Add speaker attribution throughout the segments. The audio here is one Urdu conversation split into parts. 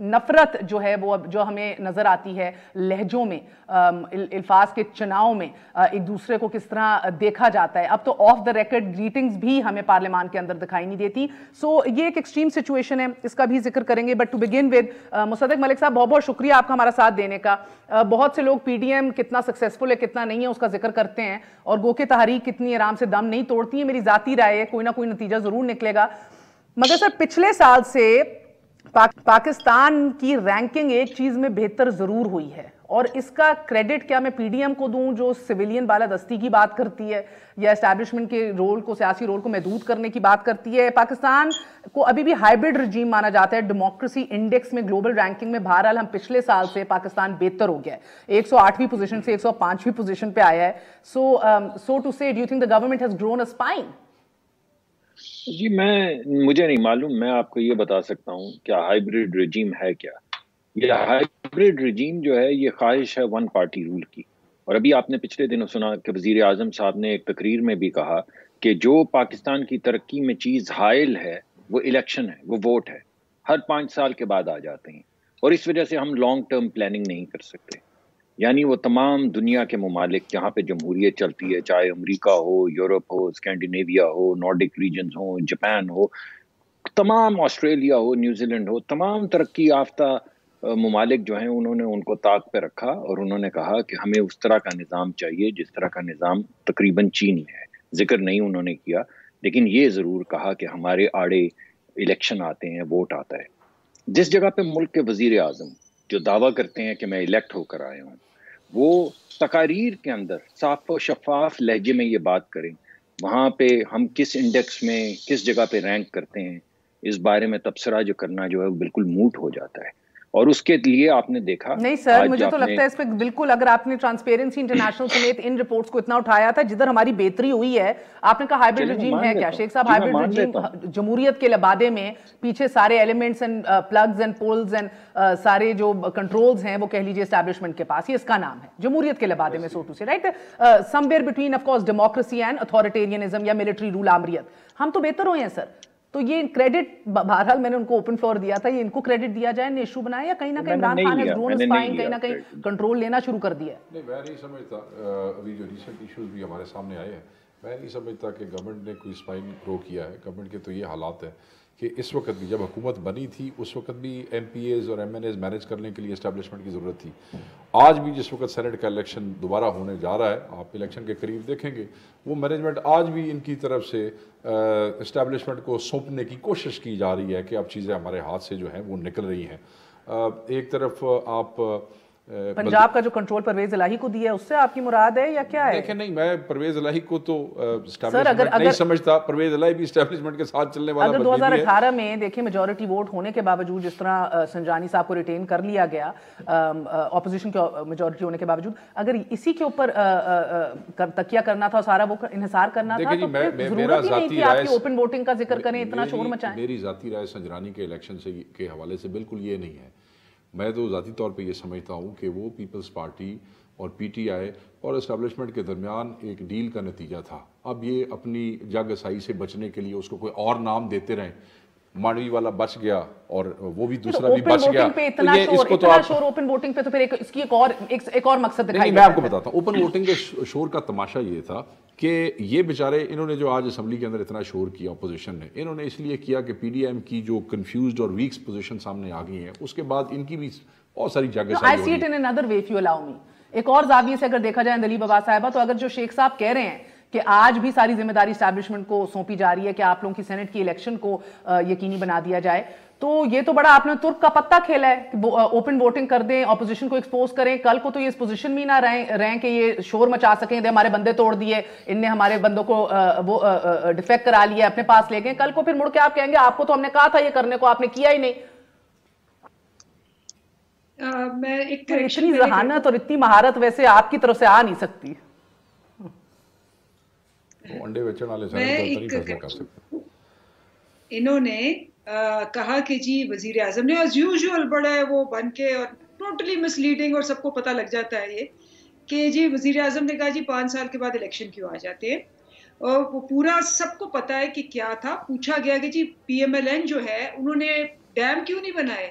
Speaker 1: نفرت جو ہے وہ جو ہمیں نظر آتی ہے لہجوں میں, الفاظ کے چناؤ میں, ایک دوسرے کو کس طرح دیکھا جاتا ہے, اب تو آف دا ریکارڈ گریٹنگز بھی ہمیں پارلیمان کے اندر دکھائی نہیں دیتی. سو یہ ایک ایکسٹریم سچویشن ہے, اس کا بھی ذکر کریں گے. بٹ ٹو بگن ود, مصدق ملک صاحب بہت بہت شکریہ آپ کا ہمارا ساتھ دینے کا. بہت سے لوگ پی ڈی ایم کتنا سکسیسفل ہے کتنا نہیں ہے اس کا ذکر کرتے ہیں, اور گو کہ تحریک کتنی آرام سے دم نہیں توڑتی ہے. میری ذاتی رائے ہے کوئی نہ کوئی نتیجہ ضرور نکلے گا. مگر سر پچھلے سال سے پاکستان کی رینکنگ ایک چیز میں بہتر ضرور ہوئی ہے, اور اس کا کریڈٹ کیا میں پی ڈی ایم کو دوں جو سویلین بالادستی کی بات کرتی ہے یا اسٹیبلشمنٹ کے رول کو, سیاسی رول کو محدود کرنے کی بات کرتی ہے. پاکستان کو ابھی بھی ہائبرڈ رجیم مانا جاتا ہے ڈیموکریسی انڈیکس میں, گلوبل رینکنگ میں. بہرحال ہم پچھلے سال سے پاکستان بہتر ہو گیا ہے, 108ویں پوزیشن سے 105ویں پوزیشن پہ آیا ہے. So to say, do you think the government has grown a spine?
Speaker 2: جی مجھے نہیں معلوم, میں آپ کو یہ بتا سکتا ہوں کیا ہائبرڈ رجیم ہے. کیا یہ ہائبرڈ رجیم جو ہے یہ خواہش ہے ون پارٹی رول کی. اور ابھی آپ نے پچھلے دنوں سنا کہ وزیر اعظم صاحب نے ایک تقریر میں بھی کہا کہ جو پاکستان کی ترقی میں چیز حائل ہے وہ الیکشن ہے, وہ ووٹ ہے. ہر 5 سال کے بعد آ جاتے ہیں, اور اس وجہ سے ہم لانگ ٹرم پلاننگ نہیں کر سکتے. یعنی وہ تمام دنیا کے ممالک جہاں پہ جمہوریت چلتی ہے, چاہے امریکہ ہو, یورپ ہو, اسکینڈینیویا ہو, نارڈک ریجنز ہو, جاپان ہو, تمام آسٹریلیا ہو, نیوزی لینڈ ہو, تمام ترقی یافتہ ممالک جو ہیں انہوں نے ان کو طاق پہ رکھا, اور انہوں نے کہا کہ ہمیں اس طرح کا نظام چاہیے جس طرح کا نظام تقریباً چینی ہے. ذکر نہیں انہوں نے کیا, لیکن یہ ضرور کہا کہ ہمارے آڑے الیکشن آتے ہیں, ووٹ آتا ہے. جس جگہ پہ ملک کے وزیر اعظم جو دعویٰ کرتے ہیں کہ میں الیکٹ ہو کر آیا ہوں, وہ تقاریر کے اندر صاف و شفاف لہجے میں یہ بات کریں, وہاں پہ ہم کس انڈیکس میں کس جگہ پہ رینک کرتے ہیں اس بارے میں تبصرہ جو کرنا جو ہے وہ بالکل موٹ ہو جاتا ہے. اور اس کے لیے آپ نے دیکھا
Speaker 1: نہیں سر, مجھے تو لگتا ہے اس پہ بالکل, اگر آپ نے ٹرانسپیرنسی انٹرنیشنل سمیت ان رپورٹس کو اتنا اٹھایا تھا جدھر ہماری بہتری ہوئی ہے, آپ نے کہا ہائبرڈ رجیم ہے کیا شیخ صاحب؟ ہائبرڈ رجیم جمہوریت کے لبادے میں پیچھے سارے elements and plugs and poles and سارے جو کنٹرولز ہیں وہ کہہ لیجیے اسٹیبلشمنٹ کے پاس, یہ اس کا نام ہے جمہوریت کے لبادے میں, سو ٹو سے right, some where between of course democracy and authoritarianism یا ملٹری رول آمریت. ہم تو بہتر ہوئے ہیں سر, تو یہ کریڈٹ بہرحال میں نے ان کو اوپن فلور دیا تھا, یہ ان کو کریڈٹ دیا جائے, نے ایشو بنایا, یا کہیں نہ کہیں Imran Khan has grown spine, کہیں نہ کہیں کنٹرول لینا شروع کر دیا ہے؟
Speaker 3: نہیں, میں نہیں سمجھتا, ابھی جو ریسنٹ ایشوز بھی ہمارے سامنے آئے ہیں, میں نہیں سمجھتا کہ گورنمنٹ نے کوئی اسپائن گرو کیا ہے. گورنمنٹ کے تو یہ حالات ہیں کہ اس وقت بھی جب حکومت بنی تھی اس وقت بھی ایم پی ایز اور ایم این ایز مینیج کرنے کے لیے اسٹیبلشمنٹ کی ضرورت تھی. آج بھی جس وقت سینٹ کا الیکشن دوبارہ ہونے جا رہا ہے, آپ الیکشن کے قریب دیکھیں گے, وہ مینجمنٹ آج بھی ان کی طرف سے اسٹیبلشمنٹ کو سونپنے کی کوشش کی جا رہی ہے کہ اب چیزیں ہمارے ہاتھ سے جو ہیں وہ نکل رہی ہیں. ایک طرف آپ
Speaker 1: پنجاب کا جو کنٹرول پرویز الہی کو دیا ہے اس سے آپ کی مراد ہے یا کیا ہے؟
Speaker 3: دیکھیں نہیں, میں پرویز الہی کو تو اسٹیبلشمنٹ نہیں سمجھتا. پرویز الہی بھی اسٹیبلشمنٹ کے ساتھ چلنے والا
Speaker 1: اگر 2018 میں دیکھیں میجورٹی ووٹ ہونے کے باوجود جس طرح سنجانی صاحب کو ریٹین کر لیا گیا اپوزیشن کی میجورٹی ہونے کے باوجود, اگر اسی کے اوپر تکیہ کرنا تھا, سارا وہ انحصار کرنا تھا, تو پھر ضرورت ہی نہیں تھی آپ کی اوپن ووٹنگ کا ذکر کریں, اتنا شور مچائیں.
Speaker 3: میری ذاتی رائے سنجرانی کے الیکشن سے کے حوالے سے بالکل یہ نہیں ہے. میں تو ذاتی طور پہ یہ سمجھتا ہوں کہ وہ پیپلز پارٹی اور پی ٹی آئی اور اسٹیبلشمنٹ کے درمیان ایک ڈیل کا نتیجہ تھا. اب یہ اپنی جگ سائی سے بچنے کے لیے اس کو کوئی اور نام دیتے رہیں, مانوی والا بچ گیا اور وہ بھی دوسرا بھی بچ گیا.
Speaker 1: اتنا شور اوپن ووٹنگ پہ, تو پھر اس کی ایک اور مقصد دکھائی.
Speaker 3: میں آپ کو بتاتا ہوں, اوپن ووٹنگ کے شور کا تماشا یہ تھا کہ یہ بیچارے انہوں نے جو آج اسمبلی کے اندر اتنا شور کیا اپوزیشن نے, انہوں نے اس لیے کیا کہ پی ڈی ایم کی جو کنفیوزڈ اور ویکس پوزیشن سامنے آ گئی ہیں, اس کے بعد ان کی بھی بہت ساری جگہ
Speaker 1: I see it in another way if you allow me. ایک اور زاویے سے اگر دیکھا جائے دلیپ بابا صاحبہ, تو اگر جو شیخ صاحب کہہ رہے ہیں کہ آج بھی ساری ذمہ داری اسٹیبلشمنٹ کو سونپی جا رہی ہے کہ آپ لوگوں کی سینٹ کی الیکشن کو یقینی بنا دیا جائے, تو یہ تو بڑا آپ نے ترک کا پتہ کھیلا ہے کہ اوپن ووٹنگ کر دیں, اپوزیشن کو ایکسپوز کریں. کل کو تو یہ اس پوزیشن میں نہ رہیں کہ یہ شور مچا سکیں, ہمارے بندے توڑ دیے, ان نے ہمارے بندوں کو وہ ڈیفیکٹ کرا لیا, اپنے پاس لے گئے. کل کو پھر مڑ کے آپ کہیں گے آپ کو تو ہم نے کہا تھا یہ کرنے کو, آپ نے کیا ہی نہیں. اتنی ذہانت اور اتنی مہارت ویسے آپ کی طرف سے آ نہیں سکتی.
Speaker 4: انہوں نے کہا کہ جی وزیر اعظم نے ایز یوزول بڑا ہے وہ بن کے, اور ٹوٹلی مس لیڈنگ, اور سب کو پتہ لگ جاتا ہے یہ کہ جی وزیر اعظم نے کہا جی 5 سال کے بعد الیکشن کیوں آ جاتے ہیں, اور وہ پورا سب کو پتا ہے کہ کیا تھا. پوچھا گیا کہ جی پی ایم ایل این جو ہے انہوں نے ڈیم کیوں نہیں بنائے,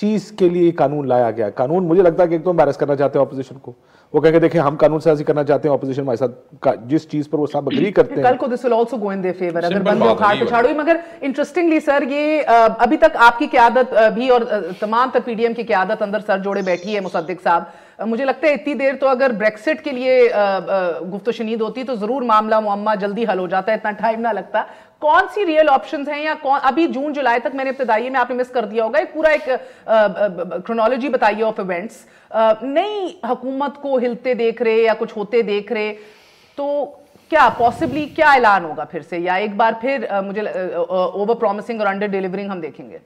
Speaker 5: چیز کے لیے قانون لایا گیا. قانون مجھے لگتا ہے کہ ایک تو امبیرس کرنا چاہتے ہیں اپوزیشن کو, وہ کہیں گے دیکھیں ہم قانون سازی کرنا چاہتے ہیں, اپوزیشن ہمارے ساتھ جس چیز پر وہ سب اگری کرتے ہیں
Speaker 1: کل کو this will also go in their favour اگر بندے اکھاڑ پچھاڑ ہوئی. مگر انٹرسٹنگلی سر یہ ابھی تک آپ کی قیادت بھی اور تمام تر پی ڈی ایم کی قیادت اندر سر جوڑے بیٹھی ہے مصدق صاحب, مجھے لگتا ہے اتنی دیر تو اگر بریکسٹ کے لیے گفت و شنید ہوتی تو ضرور معاملہ معمہ جلدی حل ہو جاتا ہے, اتنا ٹائم نہ لگتا. کون سی ریئل آپشنز ہیں یا ابھی جون جولائی تک میں نے ابتدائی میں آپ نے مس کر دیا ہوگا ایک پورا ایک کرونالوجی بتائیے آف ایونٹس, نئی حکومت کو ہلتے دیکھ رہے یا کچھ ہوتے دیکھ رہے تو کیا پاسبلی کیا اعلان ہوگا پھر سے, یا ایک بار پھر مجھے اوور پرومسنگ اور انڈر ڈیلیورنگ ہم دیکھیں گے؟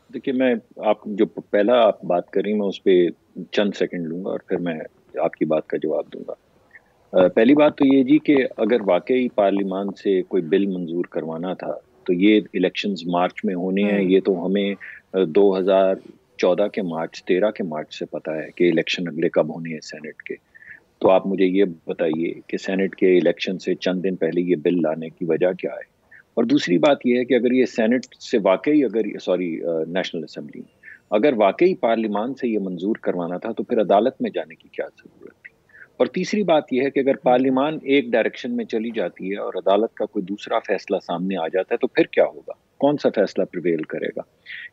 Speaker 2: دیکھیے میں آپ جو پہلا آپ بات کر رہی میں اس پہ چند سیکنڈ لوں گا اور پھر میں آپ کی بات کا جواب دوں گا. پہلی بات تو یہ جی کہ اگر واقعی پارلیمان سے کوئی بل منظور کروانا تھا تو یہ الیکشنز مارچ میں ہونے ہیں, یہ تو ہمیں 2014 کے مارچ 13 کے مارچ سے پتا ہے کہ الیکشن اگلے کب ہونے ہیں سینٹ کے. تو آپ مجھے یہ بتائیے کہ سینٹ کے الیکشن سے چند دن پہلے یہ بل لانے کی وجہ کیا ہے. اور دوسری بات یہ ہے کہ اگر یہ سینٹ سے واقعی نیشنل اسمبلی اگر واقعی پارلیمان سے یہ منظور کروانا تھا تو پھر عدالت میں جانے کی کیا ضرورت تھی. اور تیسری بات یہ ہے کہ اگر پارلیمان ایک ڈائریکشن میں چلی جاتی ہے اور عدالت کا کوئی دوسرا فیصلہ سامنے آ جاتا ہے تو پھر کیا ہوگا, کون سا فیصلہ پریویل کرے گا.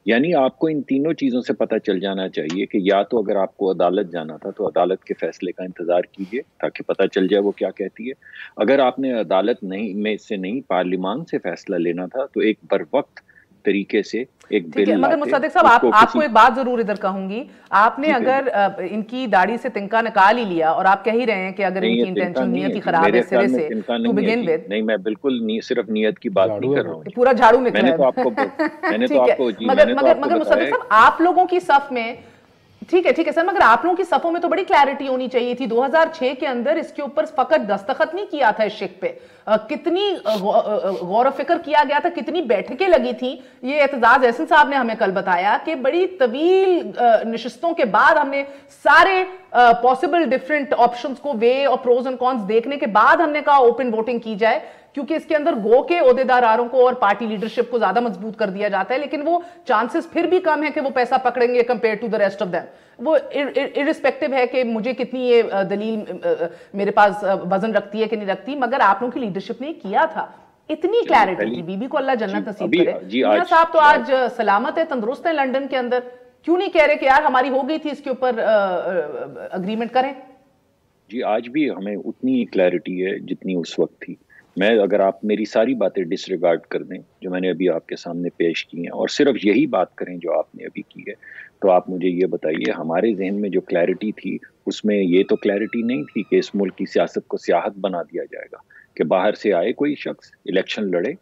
Speaker 2: یعنی آپ کو ان تینوں چیزوں سے پتہ چل جانا چاہیے کہ یا تو اگر آپ کو عدالت جانا تھا تو عدالت کے فیصلے کا انتظار کیجیے تاکہ پتہ چل جائے وہ کیا کہتی ہے. اگر آپ نے عدالت نہیں پارلیمان سے فیصلہ لینا تھا تو ایک بر وقت طریقے سے ایک بل.
Speaker 1: مگر مصدق صاحب آپ کو ایک بات ضرور ادھر کہوں گی, آپ نے اگر ان کی داڑھی سے تنکا نکال ہی لیا اور آپ کہہ ہی رہے ہیں کہ اگر ان کی انٹینشن نیت ہی خراب ہے سرے سے ٹو بگن ود,
Speaker 2: نہیں میں بالکل صرف نیت کی بات نہیں کر رہا ہوں,
Speaker 1: پورا جھاڑو نکلا ہے.
Speaker 2: میں نے تو آپ کو
Speaker 1: مگر مصدق صاحب آپ لوگوں کی صف میں ٹھیک ہے سر, مگر آپ لوگوں کی صفوں میں تو بڑی کلیئرٹی ہونی چاہیے تھی. 2006 کے اندر اس کے اوپر فقط دستخط نہیں کیا تھا اس شک پہ, کتنی غور و فکر کیا گیا تھا, کتنی بیٹھکیں لگی تھی. یہ اعتزاز احسن صاحب نے ہمیں کل بتایا کہ بڑی طویل نشستوں کے بعد ہم نے سارے پاسبل ڈیفرنٹ آپشنز کو وے اور پروز اینڈ کونز دیکھنے کے بعد ہم نے کہا اوپن ووٹنگ کی جائے, کیونکہ اس کے اندر گو کے عہدیداروں کو اور پارٹی لیڈرشپ کو زیادہ مضبوط کر دیا جاتا ہے, لیکن وہ چانسز پھر بھی کم ہے کہ وہ پیسہ پکڑیں گے compare to the rest of them. وہ ارسپیکٹو ہے کہ مجھے کتنی یہ دلیل میرے پاس وزن رکھتی ہے کہ نہیں رکھتی, مگر آپ لوگوں کی لیڈرشپ نے کیا تھا, اتنی کلیئرٹی تھی. بی بی کو اللہ جنت نصیب کرے. میاں صاحب تو آج سلامت ہے, تندرست ہے لنڈن کے اندر, کیوں نہیں کہہ رہے کہ یار ہماری ہو گئی تھی اس کے اوپر اگریمنٹ کریں؟
Speaker 2: جی آج بھی ہمیں اتنی کلیئرٹی ہے جتنی اس وقت تھی. میں اگر آپ میری ساری باتیں ڈس ریگارڈ کر دیں جو میں نے ابھی آپ کے سامنے پیش کی ہیں اور صرف یہی بات کریں جو آپ نے ابھی کی ہے, تو آپ مجھے یہ بتائیے ہمارے ذہن میں جو کلیئرٹی تھی اس میں یہ تو کلیئرٹی نہیں تھی کہ اس ملک کی سیاست کو سیاحت بنا دیا جائے گا, کہ باہر سے آئے کوئی شخص الیکشن لڑے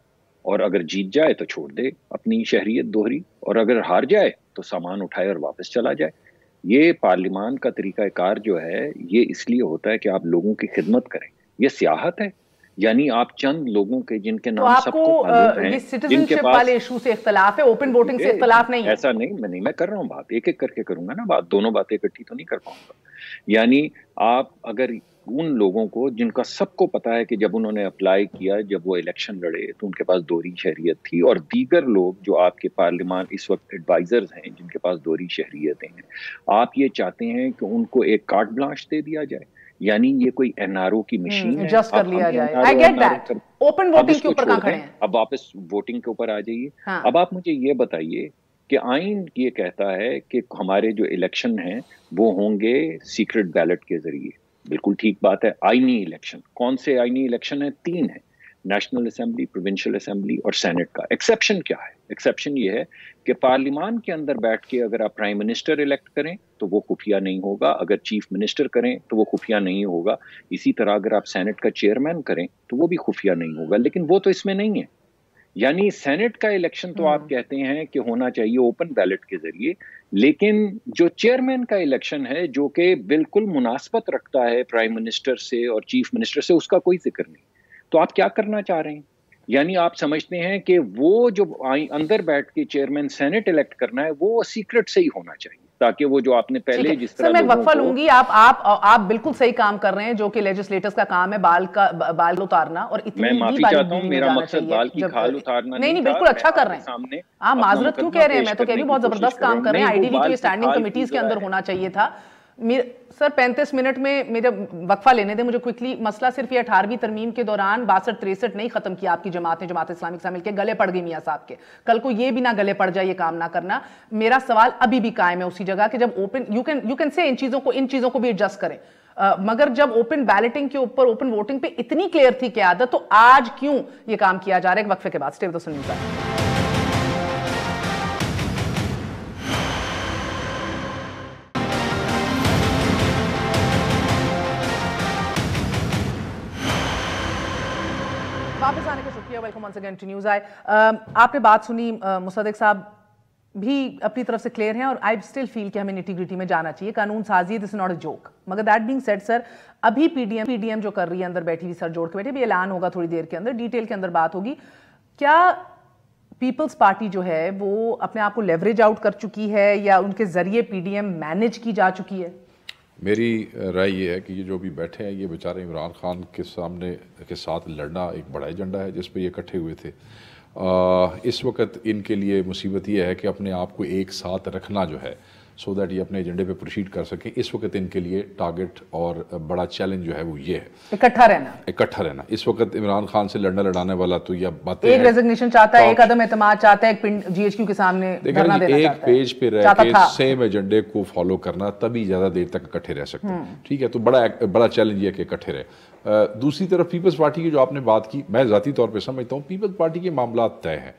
Speaker 2: اور اگر جیت جائے تو چھوڑ دے اپنی شہریت دوہری, اور اگر ہار جائے تو سامان اٹھائے اور واپس چلا جائے. یہ پارلیمان کا طریقہ کار جو ہے یہ اس لیے ہوتا ہے کہ آپ لوگوں کی خدمت کریں. یہ سیاحت ہے, یعنی آپ چند لوگوں کے جن کے نام سب کو معلوم ہیں, جن کے پاس
Speaker 1: والے ایشو سے اختلاف ہے, اوپن ووٹنگ سے اختلاف نہیں ہے.
Speaker 2: ایسا نہیں, میں کر رہا ہوں بات, ایک ایک کر کے کروں گا نا بات, دونوں باتیں اکٹھی تو نہیں کر پاؤں گا. یعنی آپ اگر ان لوگوں کو جن کا سب کو پتا ہے کہ جب انہوں نے اپلائی کیا, جب وہ الیکشن لڑے تو ان کے پاس دوہری شہریت تھی, اور دیگر لوگ جو آپ کے پارلیمان اس وقت ایڈوائزرز ہیں جن کے پاس دوہری شہریتیں ہیں, آپ یہ چاہتے ہیں کہ ان کو ایک کارٹ بلانش دے دیا جائے, یعنی یہ کوئی این آر او کی مشین ہے,
Speaker 1: جسٹ کر لیا جائے. I get that. Open voting کے اوپر کہاں کھڑے ہیں,
Speaker 2: اب واپس ووٹنگ کے اوپر آ جائیے. اب آپ مجھے یہ بتائیے کہ آئین یہ کہتا ہے کہ ہمارے جو الیکشن ہیں وہ ہوں گے سیکرٹ بیلٹ کے ذریعے. بالکل ٹھیک بات ہے. آئینی الیکشن, کون سے آئینی الیکشن ہیں؟ 3 ہیں, نیشنل اسمبلی, پروونشل اسمبلی اور سینٹ کا. ایکسیپشن کیا ہے؟ ایکسیپشن یہ ہے کہ پارلیمان کے اندر بیٹھ کے اگر آپ پرائم منسٹر الیکٹ کریں تو وہ خفیہ نہیں ہوگا, اگر چیف منسٹر کریں تو وہ خفیہ نہیں ہوگا, اسی طرح اگر آپ سینٹ کا چیئرمین کریں تو وہ بھی خفیہ نہیں ہوگا. لیکن وہ تو اس میں نہیں ہے. یعنی سینٹ کا الیکشن تو آپ کہتے ہیں کہ ہونا چاہیے اوپن بیلٹ کے ذریعے, لیکن جو چیئرمین کا الیکشن ہے جو کہ بالکل مناسبت رکھتا ہے پرائم منسٹر سے اور چیف منسٹر سے, اس کا کوئی ذکر نہیں. تو آپ کیا کرنا چاہ رہے ہیں؟ یعنی آپ سمجھتے ہیں کہ وہ جو اندر بیٹھ کے چیئرمین سینٹ الیکٹ کرنا ہے وہ سیکرٹ سے ہی ہونا چاہیے. تاکہ وہ جو آپ نے پہلے جس طرح
Speaker 1: سر میں وقفہ لوں گی. آپ بالکل صحیح کام کر رہے ہیں جو کہ لیجسلیٹرز کا کام ہے بال اتارنا, اور اتنی
Speaker 2: میں معافی چاہتا ہوں, میرا مقصد بال کی کھال اتارنا
Speaker 1: نہیں بالکل اچھا کر رہے ہیں آپ, معذرت کیوں کہہ رہے ہیں, میں تو کہہ رہی ہوں بہت زبردست کام کر رہے ہیں. ITV کی اسٹینڈنگ کمیٹیز کے اندر ہونا چاہیے تھا. سر 35 منٹ میں میرا وقفہ لینے دیں مجھے کوئکلی. مسئلہ صرف یہ 18ویں ترمیم کے دوران 62-63 نہیں ختم کیا آپ کی جماعت نے, جماعت اسلامی کے ساتھ مل کے گلے پڑ گئی میاں صاحب کے. کل کو یہ بھی نہ گلے پڑ جائے, یہ کام نہ کرنا. میرا سوال ابھی بھی قائم ہے اسی جگہ کہ جب اوپن یو کین سے ان چیزوں کو بھی ایڈجسٹ کریں, مگر جب اوپن بیلٹنگ کے اوپر اوپن ووٹنگ پہ اتنی کلیئر تھی قیادت, تو آج کیوں یہ کام کیا جا رہا ہے؟ ایک وقفے کے بعد stay with us on Newsline. واپس آنے کا شکریہ, welcome once again to news I. آپ نے بات سنی, مصدق صاحب بھی اپنی طرف سے کلیئر ہیں, اور آئی اسٹل فیل کہ ہمیں نیٹی میں جانا چاہیے. قانون سازی دس از ناٹ اے جوک. مگر دیٹ بینگ سیڈ سر, ابھی پی ڈی ایم جو کر رہی ہے اندر بیٹھی ہوئی, سر جوڑ کے بیٹھے, بھی اعلان ہوگا تھوڑی دیر کے اندر, ڈیٹیل کے اندر بات ہوگی. کیا پیپلز پارٹی جو ہے وہ اپنے آپ کو لیوریج آؤٹ کر چکی ہے, یا ان کے ذریعے پی ڈی ایم مینج کی جا چکی ہے؟
Speaker 3: میری رائے یہ ہے کہ یہ جو بھی بیٹھے ہیں یہ بیچارے عمران خان کے سامنے کے ساتھ لڑنا ایک بڑا ایجنڈا ہے جس پہ یہ اکٹھے ہوئے تھے. اس وقت ان کے لیے مصیبت یہ ہے کہ اپنے آپ کو ایک ساتھ رکھنا جو ہے, سو دیٹ یہ اپنے ایجنڈے پہ پروسیڈ کر سکیں. اس وقت ان کے لیے ٹارگٹ اور بڑا چیلنج جو ہے وہ یہ ہے اکٹھا رہنا. اس وقت عمران خان سے لڑنے والا تو یہ باتیں,
Speaker 1: ایک ریزگنیشن چاہتا ہے, ایک عدم اعتماد چاہتا ہے, ایک جی ایچ کیو کے سامنے دھرنا دینا چاہتا ہے,
Speaker 3: ایک پیج پہ رہ کے سیم ایجنڈے کو فالو کرنا, تبھی زیادہ دیر تک اکٹھے رہ سکتے ہیں. ٹھیک ہے, تو بڑا چیلنج یہ ہے کہ اکٹھے رہے. دوسری طرف پیپلز پارٹی کی جو آپ نے بات کی, میں ذاتی طور پہ سمجھتا ہوں پیپلز پارٹی کے معاملات طے ہیں.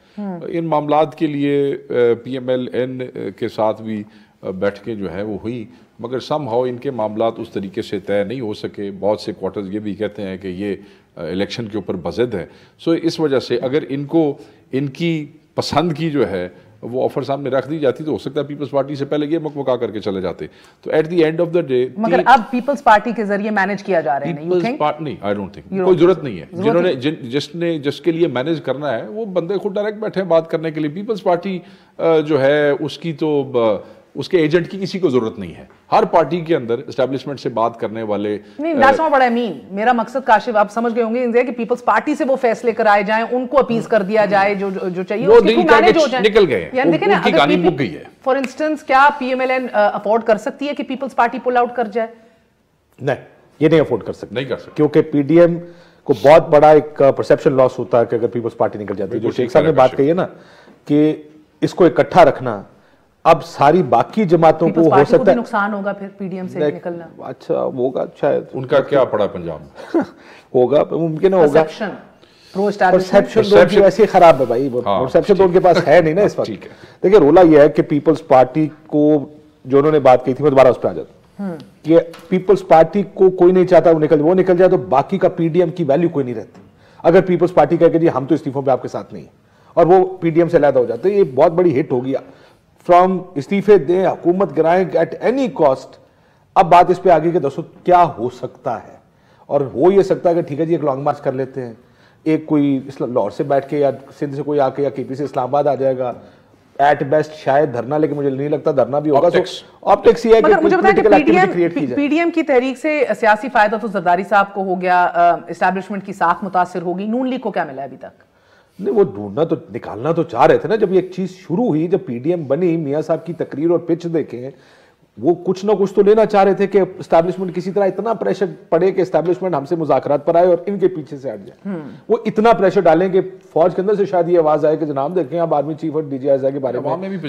Speaker 3: ان معاملات کے لیے پی ایم ایل این کے ساتھ بھی بیٹھ کے جو ہے وہ ہوئی, مگر سم ہاؤ ان کے معاملات اس طریقے سے طے نہیں ہو سکے. بہت سے کوارٹرز یہ بھی کہتے ہیں کہ یہ الیکشن کے اوپر بضد ہے. سو اس وجہ سے اگر ان کی پسند کی جو ہے وہ آفر سامنے رکھ دی جاتی تو ہو سکتا ہے پیپلز پارٹی سے پہلے یہ مکمکا کر کے چلے جاتے. تو at the end of the day,
Speaker 1: مگر اب پیپلز پارٹی کے ذریعے مینج کیا جا رہا ہے.
Speaker 3: نہیں, آئی ڈونٹ تھنک کوئی ضرورت نہیں ہے. جس کے لیے مینج کرنا ہے وہ بندے خود ڈائریکٹ بیٹھے ہیں بات کرنے کے لیے. پیپلز پارٹی جو ہے اس کی تو اس کے ایجنٹ کی کسی کو ضرورت نہیں ہے. ہر پارٹی کے اندر اسٹیبلشمنٹ سے بات کرنے والے,
Speaker 1: نہیں that's not what I mean. میرا مقصد کاشف آپ سمجھ گئے ہوں گے کہ پیپلز پارٹی سے وہ فیصلے کرائے جائیں, ان کو اپیز کر دیا جائے جو چاہیے,
Speaker 3: وہ نکل گئے, ان کی کہانی مک گئی ہے.
Speaker 1: فار انسٹنس کیا P M L N afford کر سکتی ہے کہ پیپلز پارٹی پل آؤٹ کر جائے؟
Speaker 5: نہیں, یہ نہیں افورڈ کر سکتی,
Speaker 3: نہیں کر سکتی,
Speaker 5: کیونکہ پی ڈی ایم کو بہت بڑا ایک پرسیپشن لاس ہوتا ہے کہ اگر پیپلز پارٹی نکل جاتی ہے. جو شیخ صاحب نے بات کہی ہے نا کہ اس کو اکٹھا رکھنا, اب ساری باقی جماعتوں کو ہو سکتا ہے
Speaker 1: نقصان ہوگا پھر پی ڈی ایم سے نکلنا.
Speaker 5: اچھا ہوگا, شاید ان
Speaker 3: کا کیا پڑا پنجاب میں
Speaker 5: ہوگا, ممکن ہوگا. پرسیپشن ایسی خراب ہے بھائی, پرسیپشن تو ان کے پاس ہے نہیں نا اس وقت. دیکھیں رولا یہ ہے کہ پیپلز پارٹی کو جو انہوں نے بات کی تھی, میں دوبارہ اس پہ آ جاتا ہوں کہ پیپلز پارٹی کو کوئی نہیں چاہتا وہ نکل جائے, تو باقی کا پی ڈی ایم کی ویلیو کوئی نہیں رہتی. اگر پیپلز پارٹی کہے کہ جی ہم تو استعفوں پہ آپ کے ساتھ نہیں, اور وہ پی ڈی ایم سے علیحدہ ہو جاتے, یہ بہت بڑی ہٹ ہوگی. فرام استعفے دیں, حکومت گرائیں ایٹ اینی کاسٹ. اب بات اس پہ آگے کہ دوستو کیا ہو سکتا ہے, اور ہو یہ سکتا ہے کہ ٹھیک ہے جی ایک لانگ مارچ کر لیتے ہیں, ایک کوئی لاہور سے بیٹھ کے یا سندھ سے کوئی آ کے یا کے پی سے اسلام آباد آ جائے گا, ایٹ بیسٹ شاید دھرنا, لیکن مجھے نہیں لگتا دھرنا بھی ہوگا. آپٹکس یہ ہے کہ
Speaker 1: مجھے بتائیں کہ پی ڈی ایم کی تحریک سے سیاسی فائدہ تو زرداری صاحب کو ہو گیا, اسٹیبلشمنٹ کی ساکھ متاثر ہوگی, نون لیگ کو کیا ملا ابھی تک؟
Speaker 5: نہیں, وہ ڈھونڈنا تو نکالنا تو چاہ رہے تھے نا. جب یہ ایک چیز شروع ہوئی, جب پی ڈی ایم بنی, میاں صاحب کی تقریر اور پچ دیکھیں, وہ کچھ نہ کچھ تو لینا چاہ رہے تھے کہ اسٹیبلشمنٹ کسی طرح اتنا پریشر پڑے کہ اسٹیبلشمنٹ ہم سے مذاکرات پر آئے اور ان کے پیچھے سے ہٹ جائے. وہ اتنا پریشر ڈالیں کہ فوج کے اندر سے شاید یہ آواز آئے کہ جناب دیکھیں آپ آرمی چیف اور ڈی جی ایس آئی کے بارے میں.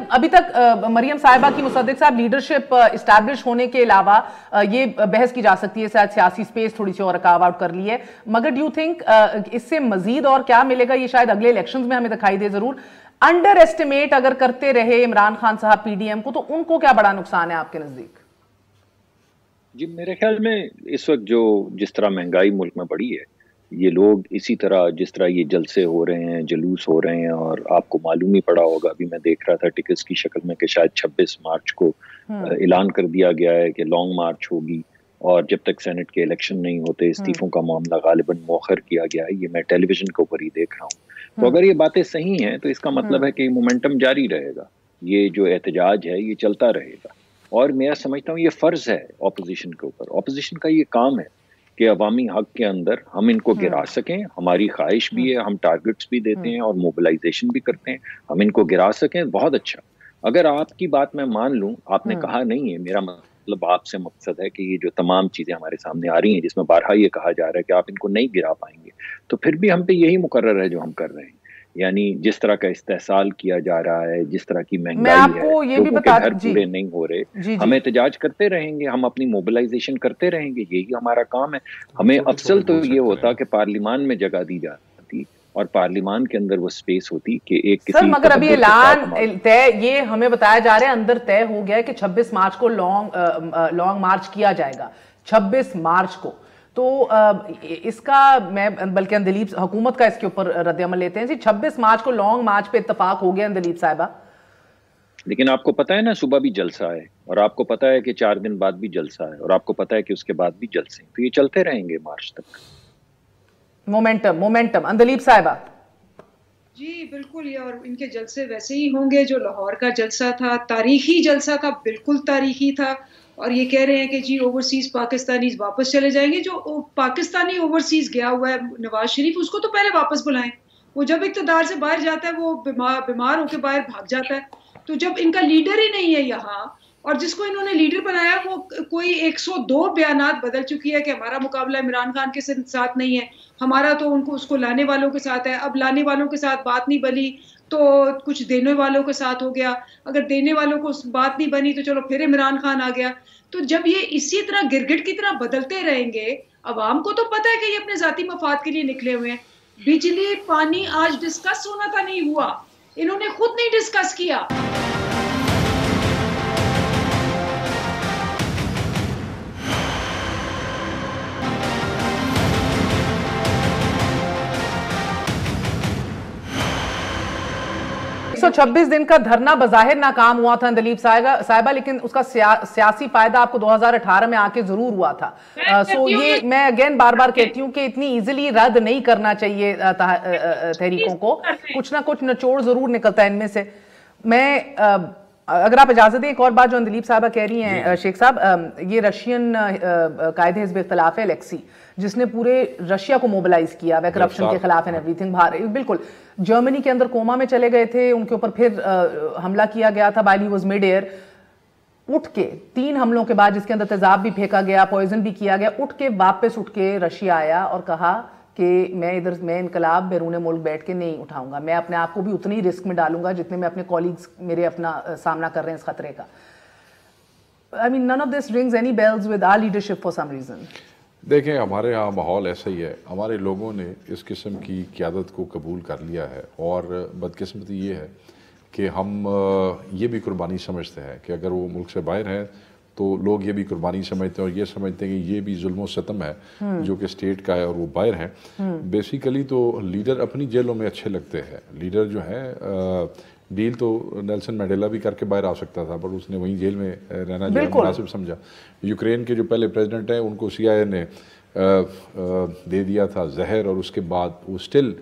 Speaker 1: ابھی تک مریم صاحبہ کی, مصدق صاحب, لیڈرشپ اسٹیبلش ہونے کے علاوہ یہ بحث کی جا سکتی ہے شاید سیاسی سپیس تھوڑی سی اور کارو آؤٹ کر لی ہے, مگر ڈو یو تھنک اس سے مزید اور کیا ملے گا؟ یہ شاید اگلے الیکشنز میں ہمیں دکھائی دے. ضرور انڈر ایسٹیمیٹ اگر کرتے رہے عمران خان صاحب پی ڈی ایم کو, تو ان کو کیا بڑا نقصان ہے آپ کے نزدیک؟
Speaker 2: جی میرے خیال میں اس وقت جس طرح مہنگائی ملک میں بڑھی ہے, یہ لوگ اسی طرح جس طرح یہ جلسے ہو رہے ہیں, جلوس ہو رہے ہیں, اور آپ کو معلوم ہی پڑا ہوگا, ابھی میں دیکھ رہا تھا ٹکٹس کی شکل میں کہ شاید 26 مارچ کو اعلان کر دیا گیا ہے کہ لانگ مارچ ہوگی, اور جب تک سینٹ کے الیکشن نہیں ہوتے استعفوں کا معاملہ غالباً مؤخر کیا گیا ہے. یہ میں ٹیلی ویژن کے اوپر ہی دیکھ رہا ہوں. تو اگر یہ باتیں صحیح ہیں تو اس کا مطلب ہے کہ یہ مومنٹم جاری رہے گا, یہ جو احتجاج ہے یہ چلتا رہے گا. اور میں سمجھتا ہوں یہ فرض ہے اپوزیشن کے اوپر. اپوزیشن کا یہ کام ہے کہ عوامی حق کے اندر ہم ان کو گرا سکیں. ہماری خواہش بھی ہے, ہم ٹارگٹس بھی دیتے ہیں اور موبلائزیشن بھی کرتے ہیں, ہم ان کو گرا سکیں. بہت اچھا. اگر آپ کی بات میں مان لوں, آپ نے کہا نہیں ہے, میرا مطلب آپ سے مقصد ہے کہ یہ جو تمام چیزیں ہمارے سامنے آ رہی ہیں جس میں بارہا یہ کہا جا رہا ہے کہ آپ ان کو نہیں گرا پائیں گے, تو پھر بھی ہم پہ یہی مقرر ہے جو ہم کر رہے ہیں. یعنی جس طرح کا استحصال کیا جا رہا ہے, جس طرح کی مہنگائی ہے, لوگوں کے گھر پورے نہیں ہو رہے, ہم احتجاج کرتے رہیں گے, ہم اپنی موبلائزیشن کرتے رہیں گے, یہی ہمارا کام ہے. ہمیں افضل تو یہ ہوتا کہ پارلیمان میں جگہ دی جاتی اور پارلیمان کے اندر وہ سپیس ہوتی کہ ایک کسی.
Speaker 1: سر مگر ابھی اعلان طے یہ ہمیں بتایا جا رہا ہے اندر طے ہو گیا ہے کہ 26 مارچ کو لانگ مارچ کیا جائے گا, 26 مارچ کو. تو اس کا میں بلکہ اندلیب حکومت کا اس کے اوپر رد عمل لیتے ہیں. جی 26 مارچ کو لانگ مارچ پہ اتفاق ہو گیا اندلیب صاحبہ,
Speaker 2: لیکن آپ کو پتا ہے نا صبح بھی جلسہ ہے, اور آپ کو پتا ہے کہ 4 دن بعد بھی جلسہ ہے, اور آپ کو پتا ہے کہ اس کے بعد بھی جلسے ہیں, تو یہ چلتے رہیں گے مارچ تک.
Speaker 1: مومنٹم اندلیب صاحبہ.
Speaker 4: جی بالکل, اور ان کے جلسے ویسے ہی ہوں گے جو لاہور کا جلسہ تھا, تاریخی جلسہ تھا, بالکل تاریخی تھا. اور یہ کہہ رہے ہیں کہ جی اوورسیز پاکستانیز واپس چلے جائیں گے. جو پاکستانی اوورسیز گیا ہوا ہے نواز شریف, اس کو تو پہلے واپس بلائیں. وہ جب اقتدار سے باہر جاتا ہے وہ بیمار ہو کے باہر بھاگ جاتا ہے. تو جب ان کا لیڈر ہی نہیں ہے یہاں, اور جس کو انہوں نے لیڈر بنایا وہ کوئی 102 بیانات بدل چکی ہے کہ ہمارا مقابلہ عمران خان کے ساتھ نہیں ہے, ہمارا تو اس کو لانے والوں کے ساتھ ہے. اب لانے والوں کے ساتھ بات نہیں بنی تو کچھ دینے والوں کے ساتھ ہو گیا, اگر دینے والوں کو بات نہیں بنی تو چلو پھر عمران خان آ گیا. تو جب یہ اسی طرح گرگٹ کی طرح بدلتے رہیں گے, عوام کو تو پتہ ہے کہ یہ اپنے ذاتی مفاد کے لیے نکلے ہوئے ہیں. بجلی پانی آج ڈسکس ہونا تھا, نہیں ہوا, انہوں نے خود نہیں ڈسکس کیا.
Speaker 1: 126 دن کا دھرنا بظاہر ناکام ہوا تھا اندلیب صاحبہ, لیکن اس کا سیاسی فائدہ آپ کو 2018 میں آ کے ضرور ہوا تھا. سو یہ میں اگین بار بار کہتی ہوں کہ اتنی ایزیلی رد نہیں کرنا چاہیے تحریکوں کو, کچھ نہ کچھ نچوڑ ضرور نکلتا ہے ان میں سے. میں اگر آپ اجازت دیں ایک اور بات جو اندلیب صاحبہ کہہ رہی ہیں شیخ صاحب, یہ رشین قائد حزب اختلاف ہے الیکسی, جس نے پورے رشیا کو موبلائز کیا ہے کرپشن کے خلاف اینڈ ایوری تھنگ. بالکل جرمنی کے اندر کوما میں چلے گئے تھے, ان کے اوپر پھر حملہ کیا گیا تھا while he was mid air. اٹھ کے 3 حملوں کے بعد جس کے اندر تیزاب بھی پھینکا گیا, پوائزن بھی کیا گیا, واپس اٹھ کے رشیا آیا اور کہا کہ میں انقلاب بیرون ملک بیٹھ کے نہیں اٹھاؤں گا, میں اپنے آپ کو بھی اتنی رسک میں ڈالوں گا جتنے میں اپنے کولیگز میرے اپنا سامنا کر رہے ہیں اس خطرے کا. I mean none of this rings any bells with our leadership for some reason.
Speaker 3: دیکھیں ہمارے ہاں ماحول ایسا ہی ہے, ہمارے لوگوں نے اس قسم کی قیادت کو قبول کر لیا ہے, اور بدقسمتی یہ ہے کہ ہم یہ بھی قربانی سمجھتے ہیں کہ اگر وہ ملک سے باہر ہیں تو لوگ یہ بھی قربانی سمجھتے ہیں اور یہ سمجھتے ہیں کہ یہ بھی ظلم و ستم ہے جو کہ اسٹیٹ کا ہے اور وہ باہر ہیں. بیسیکلی تو لیڈر اپنی جیلوں میں اچھے لگتے ہیں. لیڈر جو ہیں ڈیل تو نیلسن مینڈیلا بھی کر کے باہر آ سکتا تھا, پر اس نے وہیں جیل میں رہنا جو مناسب سمجھا. یوکرین کے جو پہلے پریزیڈنٹ ہیں ان کو CIA نے دے دیا تھا زہر, اور اس کے بعد وہ اسٹل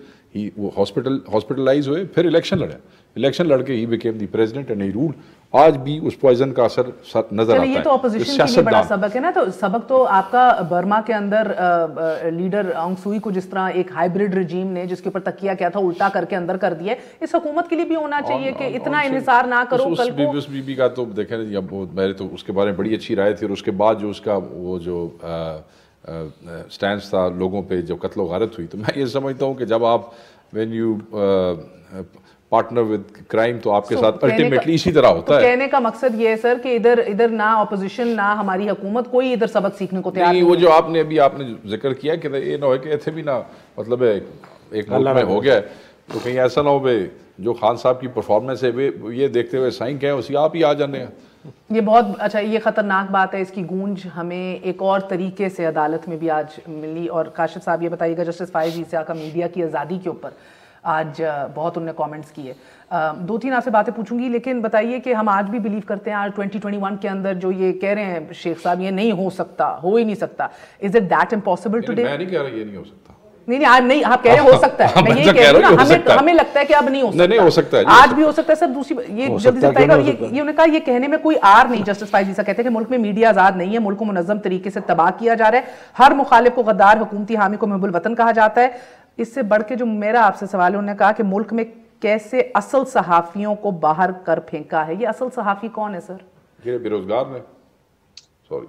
Speaker 3: وہ ہاسپٹلائز ہوئے, پھر الیکشن لڑ کے he became the president and he rule. آج بھی اس پوائزن کا اثر نظر آتا ہے.
Speaker 1: یہ تو اپوزیشن کے لیے بڑا سبق ہے نا. تو سبق تو آپ کا برما کے اندر لیڈر آنگ سوئی کو جس طرح ایک ہائیبریڈ رجیم نے جس کے اوپر تکیہ کیا تھا الٹا کر کے اندر کر دیا ہے, اس حکومت کے لیے بھی ہونا چاہیے کہ اتنا انحصار نہ کرو. کل کو
Speaker 3: اس بی بی کا تو دیکھیں میرے تو اس کے بارے میں بڑی اچھی رائے تھی, اور اس کے بعد جو اس کا وہ جو سٹینس تھا لوگوں پہ جو قتل و غارت ہوئی, تو میں یہ سمجھتا ہوں کہ جب آپ when you partner with crime تو آپ کے ساتھ الٹیمیٹلی اسی طرح ہوتا ہے.
Speaker 1: کہنے کا مقصد یہ ہے سر کہ ادھر نہ اپوزیشن نہ ہماری حکومت کوئی ادھر سبق سیکھنے کو تیار نہیں.
Speaker 3: وہ جو آپ نے ذکر کیا کہ یہ نہ ہو کہ ایتھے بھی نہ مطلب ایک ملک میں ہو گیا ہے تو کہیں ایسا نہ ہو بھائی جو خان صاحب کی پرفارمنس ہے یہ دیکھتے ہوئے سائن کہیں اسی آپ ہی آ جانے ہیں.
Speaker 1: یہ بہت اچھا, یہ خطرناک بات ہے. اس کی گونج ہمیں ایک اور طریقے سے عدالت میں بھی آج ملی. اور کاشف صاحب یہ بتائیے گا, جسٹس فائز عیسیٰ کا میڈیا کی آزادی کے اوپر آج بہت انہوں نے کامنٹس کیے. 2-3 آپ سے باتیں پوچھوں گی, لیکن بتائیے کہ ہم آج بھی بلیو کرتے ہیں آج 2021 کے اندر جو یہ کہہ رہے ہیں شیخ صاحب یہ نہیں ہو سکتا, ہو ہی نہیں سکتا. Is it that impossible today?
Speaker 3: میں نہیں کہہ رہا یہ نہیں ہو سکتا,
Speaker 1: نہیں آپ کہہ رہے ہیں ہو سکتا ہے, میں یہ کہہ رہی ہوں ہمیں لگتا ہے کہ اب نہیں ہو سکتا, آج بھی ہو سکتا ہے سر. دوسری یہ جلدی سے بتائیے گا, یہ انہوں نے کہا یہ کہنے میں کوئی آر نہیں. جسٹس فائز عیسیٰ کہتے ہیں کہ ملک میں میڈیا آزاد نہیں ہے, ملک کو منظم طریقے سے تباہ کیا جا رہا ہے, ہر مخالف کو غدار, حکومتی حامی کو محب الوطن کہا جاتا ہے. اس سے بڑھ کے جو میرا آپ سے سوال ہے, انہوں نے کہا کہ ملک میں کیسے اصل صحافیوں کو باہر کر پھینکا ہے. یہ اصل صحافی کون ہے سر؟
Speaker 3: یہ بے روزگار نے. سوری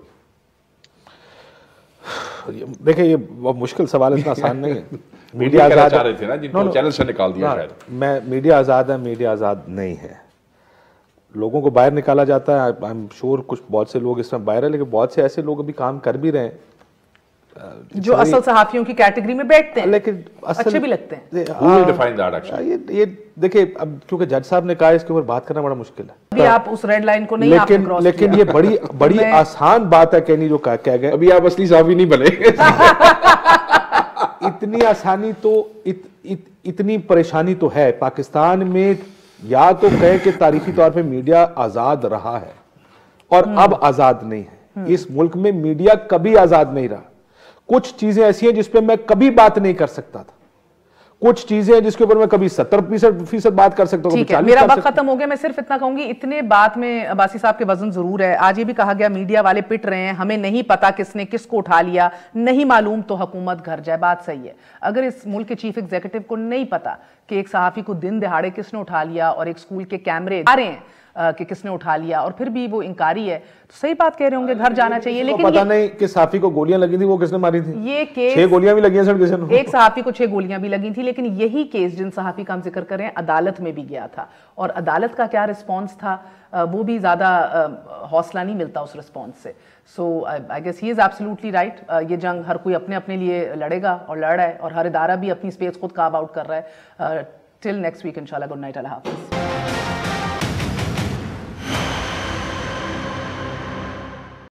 Speaker 5: دیکھیں یہ مشکل سوال اتنا آسان نہیں ہے. میڈیا آزاد
Speaker 3: چاہ رہے تھے نا جن کو چینل سے نکال دیا شاید.
Speaker 5: میں میڈیا آزاد ہے, میڈیا آزاد نہیں ہے. لوگوں کو باہر نکالا جاتا ہے. آئی ایم شور کچھ بہت سے لوگ اس میں باہر ہیں, لیکن بہت سے ایسے لوگ ابھی کام کر بھی رہے ہیں
Speaker 1: جو اصل صحافیوں کی کیٹیگری میں بیٹھتے ہیں,
Speaker 5: لیکن
Speaker 1: اچھے بھی لگتے ہیں.
Speaker 5: یہ دیکھیں اب کیونکہ جج صاحب نے کہا اس کے اوپر بات کرنا بڑا مشکل ہے.
Speaker 1: ابھی آپ اس ریڈ لائن کو نہیں آپ نے کراس کیا,
Speaker 5: لیکن یہ بڑی آسان بات ہے کہنی جو کہہ گئے.
Speaker 3: ابھی آپ اصلی صحافی نہیں بنے.
Speaker 5: اتنی آسانی تو اتنی پریشانی تو ہے پاکستان میں. یا تو کہے کہ تاریخی طور پہ میڈیا آزاد رہا ہے اور اب آزاد نہیں ہے. اس ملک میں میڈیا کبھی آزاد نہیں رہا. کچھ چیزیں ایسی ہیں جس پہ میں کبھی بات نہیں کر سکتا تھا, کچھ چیزیں ہیں جس کے اوپر میں کبھی 70% بات کر سکتا ہوں.
Speaker 1: ٹھیک ہے, میرا وقت ختم ہو گیا. میں صرف اتنا کہوں گی, اتنے بات میں عباسی صاحب کے وزن ضرور ہے. آج یہ بھی کہا گیا میڈیا والے پٹ رہے ہیں, ہمیں نہیں پتا کس نے کس کو اٹھا لیا, نہیں معلوم تو حکومت گھر جائے. بات صحیح ہے. اگر اس ملک کے چیف ایگزیکٹو کو نہیں پتا کہ ایک صحافی کو دن دہاڑے کس نے اٹھا لیا اور ایک سکول کے کیمرے آ رہے ہیں کہ کس نے اٹھا لیا, اور پھر بھی وہ انکاری ہے, تو صحیح بات کہہ رہے ہوں گے, گھر جانا چاہیے. لیکن
Speaker 5: پتہ نہیں کہ صحافی کو گولیاں لگی تھی, وہ کس نے ماری تھی.
Speaker 1: یہ کیس
Speaker 5: 6 گولیاں بھی لگی ہیں سر کسی نے.
Speaker 1: ایک صحافی کو 6 گولیاں بھی لگی تھی, لیکن یہی کیس جن صحافی کا ہم ذکر کر رہے ہیں عدالت میں بھی گیا تھا, اور عدالت کا کیا رسپانس تھا وہ بھی زیادہ حوصلہ نہیں ملتا اس رسپانس سے. So I guess he is absolutely right. یہ جنگ ہر کوئی اپنے اپنے لیے لڑے گا اور لڑ رہا ہے, اور ہر ادارہ بھی اپنی اسپیس خود کارو آؤٹ کر رہا ہے. ٹل نیکسٹ ویک انشاءاللہ. گڈ نائٹ, اللہ حافظ.